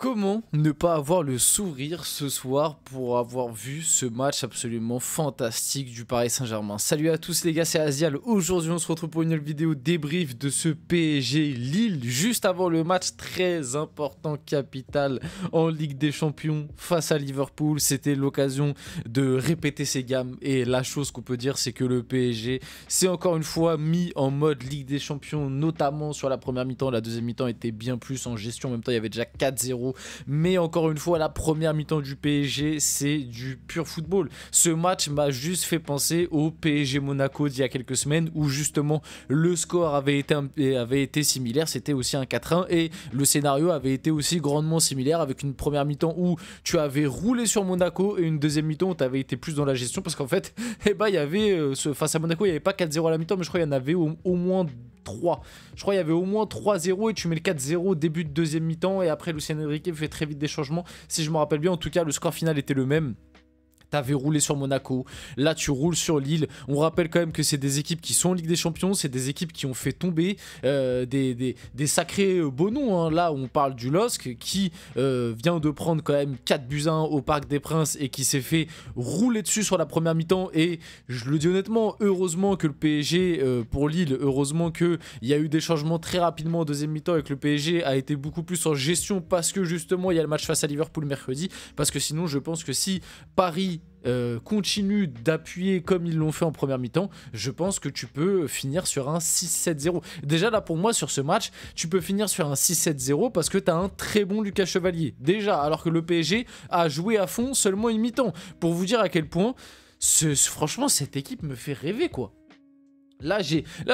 Comment ne pas avoir le sourire ce soir pour avoir vu ce match absolument fantastique du Paris Saint-Germain? Salut à tous les gars, c'est Azial. Aujourd'hui on se retrouve pour une nouvelle vidéo débrief de ce PSG Lille juste avant le match très important, capital en Ligue des Champions face à Liverpool. C'était l'occasion de répéter ses gammes et la chose qu'on peut dire c'est que le PSG s'est encore une fois mis en mode Ligue des Champions, notamment sur la première mi-temps. La deuxième mi-temps était bien plus en gestion, en même temps il y avait déjà 4-0. Mais encore une fois, la première mi-temps du PSG, c'est du pur football. Ce match m'a juste fait penser au PSG Monaco d'il y a quelques semaines où justement le score avait été similaire, c'était aussi un 4-1 et le scénario avait été aussi grandement similaire avec une première mi-temps où tu avais roulé sur Monaco et une deuxième mi-temps où tu avais été plus dans la gestion parce qu'en fait, il y avait face à Monaco, il n'y avait pas 4-0 à la mi-temps, mais je crois qu'il y en avait au moins 3. Je crois qu'il y avait au moins 3-0 et tu mets le 4-0 début de deuxième mi-temps et après Luis Enrique fait très vite des changements. Si je me rappelle bien, en tout cas, le score final était le même. T'avais roulé sur Monaco, là tu roules sur Lille. On rappelle quand même que c'est des équipes qui sont en Ligue des Champions, c'est des équipes qui ont fait tomber des sacrés beaux noms. Hein. Là on parle du LOSC qui vient de prendre quand même 4-1 au Parc des Princes et qui s'est fait rouler dessus sur la première mi-temps. Et je le dis honnêtement, heureusement que le PSG, pour Lille, heureusement qu'il y a eu des changements très rapidement en deuxième mi-temps et que le PSG a été beaucoup plus en gestion parce que justement il y a le match face à Liverpool mercredi. Parce que sinon je pense que si Paris continue d'appuyer comme ils l'ont fait en première mi-temps, je pense que tu peux finir sur un 6-7-0. Déjà là pour moi sur ce match, tu peux finir sur un 6-7-0 parce que tu as un très bon Lucas Chevalier. Déjà, alors que le PSG a joué à fond seulement une mi-temps. Pour vous dire à quel point, franchement, cette équipe me fait rêver quoi. Là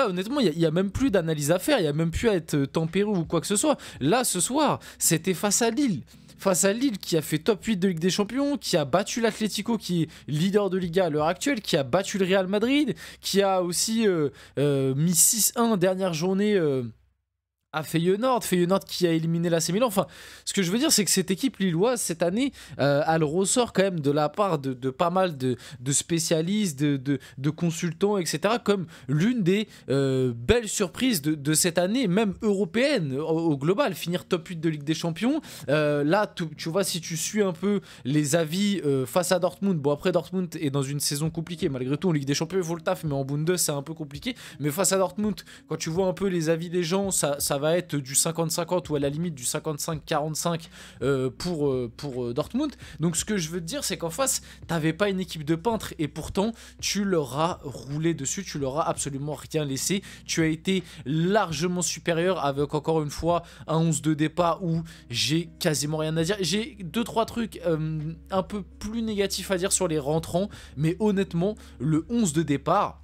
honnêtement, il n'y a même plus d'analyse à faire, il n'y a même plus à être tempéré ou quoi que ce soit. Là, ce soir, c'était face à Lille. Face à Lille qui a fait top 8 de Ligue des Champions, qui a battu l'Atlético qui est leader de Liga à l'heure actuelle, qui a battu le Real Madrid, qui a aussi mis 6-1 dernière journée à Feyenoord qui a éliminé l'AC Milan. Enfin, ce que je veux dire, c'est que cette équipe lilloise, cette année, elle ressort quand même de la part de pas mal de spécialistes, de consultants, etc., comme l'une des belles surprises de cette année, même européenne, au global. Finir top 8 de Ligue des Champions. Là, tu vois, si tu suis un peu les avis face à Dortmund, bon, après, Dortmund est dans une saison compliquée. Malgré tout, en Ligue des Champions, il faut le taf, mais en Bundes, c'est un peu compliqué. Mais face à Dortmund, quand tu vois un peu les avis des gens, ça va être du 50-50 ou à la limite du 55-45 pour Dortmund. Donc ce que je veux te dire, c'est qu'en face, t'avais pas une équipe de peintres et pourtant tu leur as roulé dessus, tu leur as absolument rien laissé. Tu as été largement supérieur avec encore une fois un 11 de départ où j'ai quasiment rien à dire. J'ai 2-3 trucs un peu plus négatifs à dire sur les rentrants, mais honnêtement, le 11 de départ,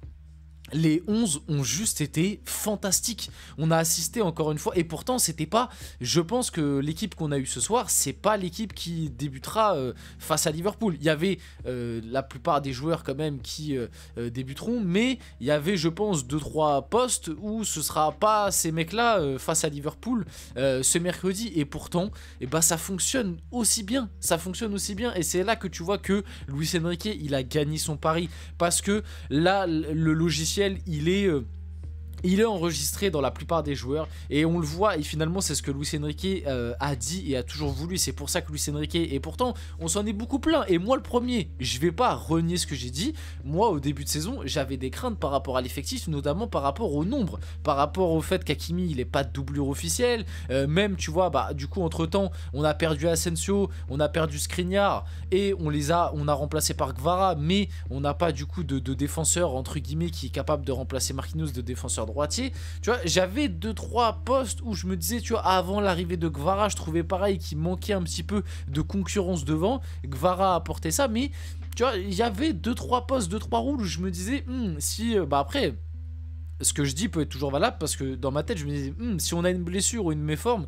les 11 ont juste été fantastiques. On a assisté encore une fois et pourtant c'était pas, je pense que l'équipe qu'on a eue ce soir, c'est pas l'équipe qui débutera face à Liverpool. Il y avait la plupart des joueurs quand même qui débuteront, mais il y avait je pense 2-3 postes où ce sera pas ces mecs là face à Liverpool ce mercredi et pourtant ça fonctionne aussi bien. Ça fonctionne aussi bien et c'est là que tu vois que Luis Enrique il a gagné son pari parce que là le logiciel il est enregistré dans la plupart des joueurs et on le voit et finalement c'est ce que Luis Enrique a dit et a toujours voulu. C'est pour ça que Luis Enrique, et pourtant on s'en est beaucoup plaint et moi le premier, je vais pas renier ce que j'ai dit. Moi au début de saison j'avais des craintes par rapport à l'effectif, notamment par rapport au nombre, par rapport au fait qu'Hakimi il est pas de doublure officielle, même tu vois du coup entre temps on a perdu Asensio, on a perdu Skriniar et on a remplacé par Kvara, mais on n'a pas du coup de défenseur entre guillemets qui est capable de remplacer Marquinhos, de défenseur droitier. Tu vois, j'avais 2-3 postes où je me disais, tu vois, avant l'arrivée de Kvara, je trouvais pareil qu'il manquait un petit peu de concurrence devant. Kvara apportait ça, mais tu vois, il y avait 2-3 postes, 2-3 rôles où je me disais, si, après, ce que je dis peut être toujours valable parce que dans ma tête je me disais si on a une blessure ou une méforme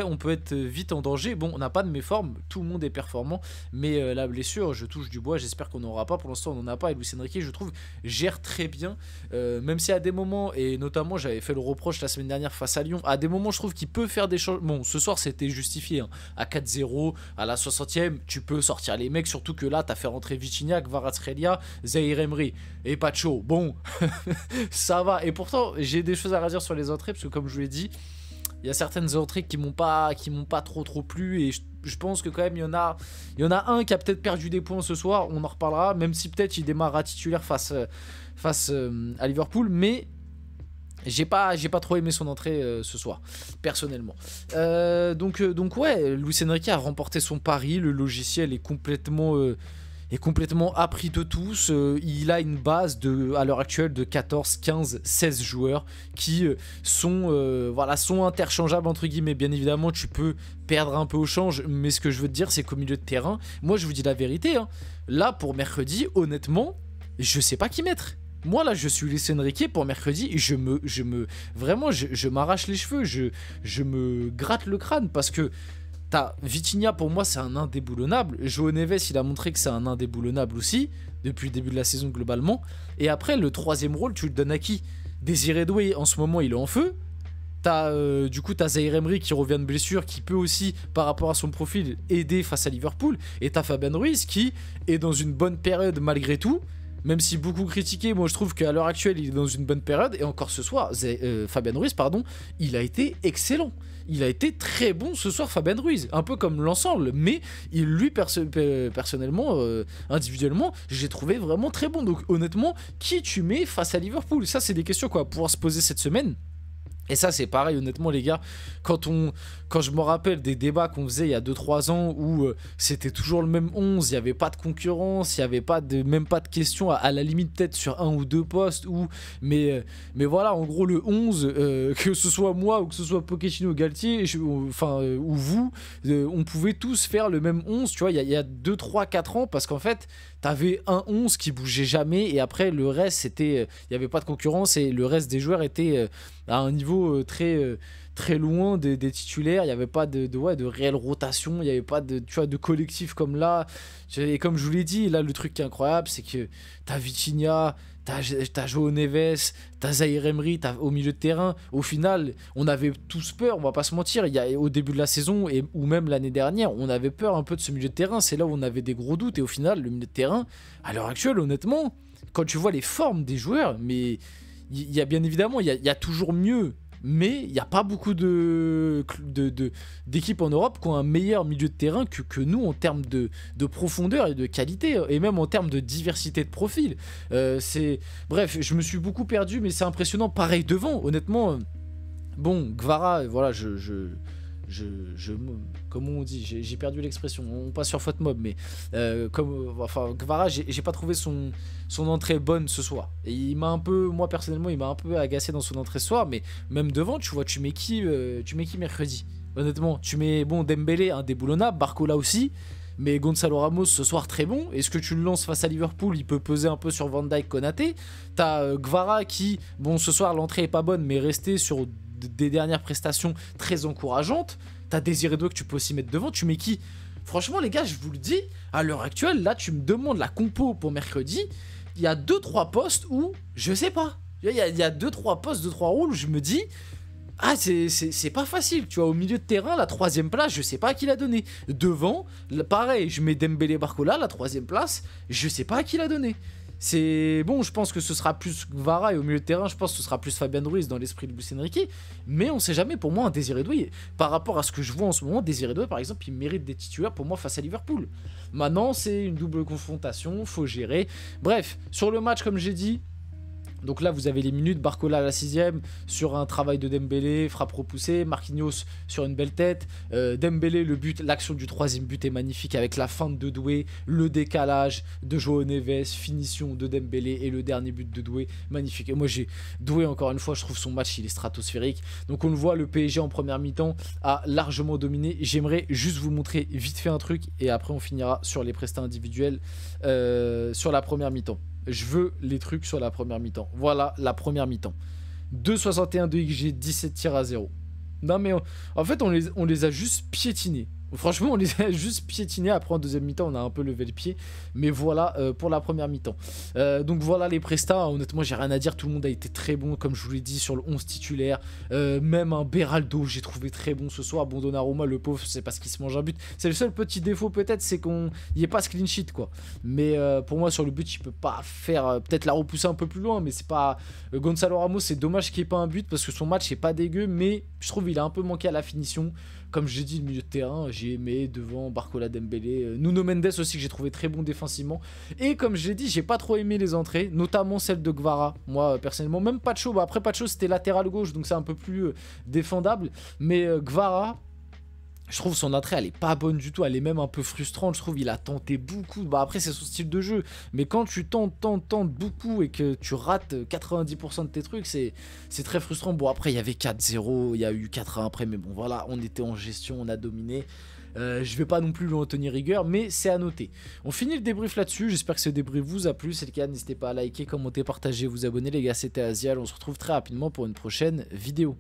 on peut être vite en danger. Bon, on n'a pas de méforme, tout le monde est performant, mais la blessure, je touche du bois, j'espère qu'on n'aura pas. Pour l'instant on n'en a pas et Luis Enrique je trouve gère très bien, même si à des moments, et notamment j'avais fait le reproche la semaine dernière face à Lyon, à des moments je trouve qu'il peut faire des choses. Bon, ce soir c'était justifié hein. À 4-0 à la 60e tu peux sortir les mecs, surtout que là t'as fait rentrer Vitinha, Kvaratskhelia, Zaïre Emery et Pacho. Bon ça va. Et pourtant j'ai des choses à redire sur les entrées parce que comme je vous l'ai dit, Il y a certaines entrées qui m'ont pas trop plu et je pense que quand même il y en a un qui a peut-être perdu des points ce soir, on en reparlera, même si peut-être il démarrera titulaire face à Liverpool, mais j'ai pas trop aimé son entrée ce soir, personnellement. Donc ouais, Luis Enrique a remporté son pari, le logiciel est complètement appris de tous. Il a une base à l'heure actuelle de 14, 15, 16 joueurs qui sont interchangeables entre guillemets. Bien évidemment, tu peux perdre un peu au change, mais ce que je veux te dire, c'est qu'au milieu de terrain, moi je vous dis la vérité, hein, là pour mercredi, honnêtement, je sais pas qui mettre. Moi là je suis Luis Enrique pour mercredi et je m'arrache les cheveux, je me gratte le crâne parce que t'as Vitinha, pour moi c'est un indéboulonnable. João Neves il a montré que c'est un indéboulonnable aussi depuis le début de la saison globalement. Et après le troisième rôle tu le donnes à qui? Désiré Doué en ce moment il est en feu. T'as Zaïre Emery qui revient de blessure, qui peut aussi par rapport à son profil aider face à Liverpool. Et t'as Fabian Ruiz qui est dans une bonne période malgré tout. Même si beaucoup critiqué, moi je trouve qu'à l'heure actuelle il est dans une bonne période. Et encore ce soir, Fabian Ruiz, pardon, il a été excellent. Il a été très bon ce soir, Fabian Ruiz. Un peu comme l'ensemble, mais lui personnellement, individuellement, j'ai trouvé vraiment très bon. Donc honnêtement, qui tu mets face à Liverpool? Ça c'est des questions qu'on va pouvoir se poser cette semaine. Et ça c'est pareil honnêtement les gars, quand je me rappelle des débats qu'on faisait il y a 2-3 ans où c'était toujours le même 11, il n'y avait pas de concurrence, il n'y avait même pas de questions, à la limite peut-être sur un ou deux postes, mais voilà en gros le 11, que ce soit moi ou que ce soit Pochettino ou Galtier, ou vous, on pouvait tous faire le même 11, tu vois, il y a 2-3-4 ans, parce qu'en fait t'avais un 11 qui bougeait jamais et après le reste c'était, il n'y avait pas de concurrence et le reste des joueurs était à un niveau très loin des titulaires. Il n'y avait pas de réelle rotation, il n'y avait pas de collectif comme là. Et comme je vous l'ai dit, là le truc qui est incroyable, c'est que t'as Vitinha, t'as João Neves, t'as Zaïre Emery, au milieu de terrain. Au final, on avait tous peur, on va pas se mentir. Au début de la saison ou même l'année dernière, on avait peur un peu de ce milieu de terrain. C'est là où on avait des gros doutes. Et au final, le milieu de terrain, à l'heure actuelle, honnêtement, quand tu vois les formes des joueurs, mais il y a bien évidemment, il y a toujours mieux. Mais il n'y a pas beaucoup d'équipes en Europe qui ont un meilleur milieu de terrain que nous en termes de profondeur et de qualité, et même en termes de diversité de profil. Bref, je me suis beaucoup perdu, mais c'est impressionnant. Pareil devant, honnêtement. Bon, Gvara, voilà, comment on dit, j'ai perdu l'expression, on passe sur faute mob, mais Gvara, j'ai pas trouvé son entrée bonne ce soir, et moi personnellement il m'a un peu agacé dans son entrée ce soir. Mais même devant, tu vois, tu mets qui mercredi? Honnêtement, tu mets Dembélé, indéboulonnable, Barcola aussi, mais Gonzalo Ramos ce soir très bon. Est-ce que tu le lances face à Liverpool? Il peut peser un peu sur Van Dijk, Konaté. T'as Gvara qui, bon ce soir l'entrée est pas bonne, mais resté sur des dernières prestations très encourageantes. T'as Désiré Doué que tu peux aussi mettre devant. Tu mets qui? Franchement les gars, je vous le dis, à l'heure actuelle, là tu me demandes la compo pour mercredi, il y a 2-3 postes où je sais pas. Il y a 2-3 postes, 2-3 rôles où je me dis, ah c'est pas facile, tu vois. Au milieu de terrain, la troisième place, je sais pas à qui la donner. Devant, pareil, je mets Dembélé, Barcola, la troisième place, je sais pas à qui la donner. C'est bon, je pense que ce sera plus Gvara, et au milieu de terrain, je pense que ce sera plus Fabian Ruiz dans l'esprit de Luis Enrique. Mais on sait jamais, pour moi, un Désiré Doué, par rapport à ce que je vois en ce moment, Désiré Doué, par exemple, il mérite des titulaires pour moi face à Liverpool. Maintenant, c'est une double confrontation, faut gérer. Bref, sur le match, comme j'ai dit, donc là vous avez les minutes, Barcola à la 6ème sur un travail de Dembélé, frappe repoussée, Marquinhos sur une belle tête, Dembélé le but, l'action du troisième but est magnifique avec la feinte de Doué, le décalage de João Neves, finition de Dembélé et le dernier but de Doué, magnifique. Et moi j'ai Doué, encore une fois, je trouve son match il est stratosphérique. Donc on le voit, le PSG en première mi-temps a largement dominé. J'aimerais juste vous montrer vite fait un truc et après on finira sur les prestats individuels sur la première mi-temps. Je veux les trucs sur la première mi-temps. Voilà la première mi-temps. 2,61 de XG, 17 tirs à 0. Non mais en fait on les a juste piétinés. Franchement, on les a juste piétinés. Après, en deuxième mi-temps, on a un peu levé le pied. Mais voilà pour la première mi-temps. Donc voilà les prestats. Honnêtement, j'ai rien à dire. Tout le monde a été très bon, comme je vous l'ai dit, sur le 11 titulaire. Même un Beraldo, j'ai trouvé très bon ce soir. Bon, Donnarumma, le pauvre, c'est parce qu'il se mange un but. C'est le seul petit défaut, peut-être, c'est qu'il n'y ait pas ce clean sheet, quoi. Mais pour moi, sur le but, il peut pas faire. Peut-être la repousser un peu plus loin. Mais c'est pas. Gonzalo Ramos, c'est dommage qu'il n'y ait pas un but parce que son match est pas dégueu. Mais je trouve qu'il a un peu manqué à la finition. Comme j'ai dit, le milieu de terrain, j'ai aimé devant Barcola Dembélé, Nuno Mendes aussi que j'ai trouvé très bon défensivement. Et comme je l'ai dit, j'ai pas trop aimé les entrées, notamment celle de Guevara. Moi personnellement, même Pacho, bah, après Pacho c'était latéral gauche donc c'est un peu plus défendable. Mais Guevara, je trouve son entrée elle est pas bonne du tout, elle est même un peu frustrante. Je trouve il a tenté beaucoup, bah après c'est son style de jeu, mais quand tu tentes beaucoup et que tu rates 90% de tes trucs, c'est très frustrant. Bon après il y avait 4-0, il y a eu 4-1 après, mais bon voilà, on était en gestion, on a dominé. Je vais pas non plus lui en tenir rigueur, mais c'est à noter. On finit le débrief là-dessus, j'espère que ce débrief vous a plu. Si c'est le cas, n'hésitez pas à liker, commenter, partager, vous abonner les gars, c'était Azial. On se retrouve très rapidement pour une prochaine vidéo.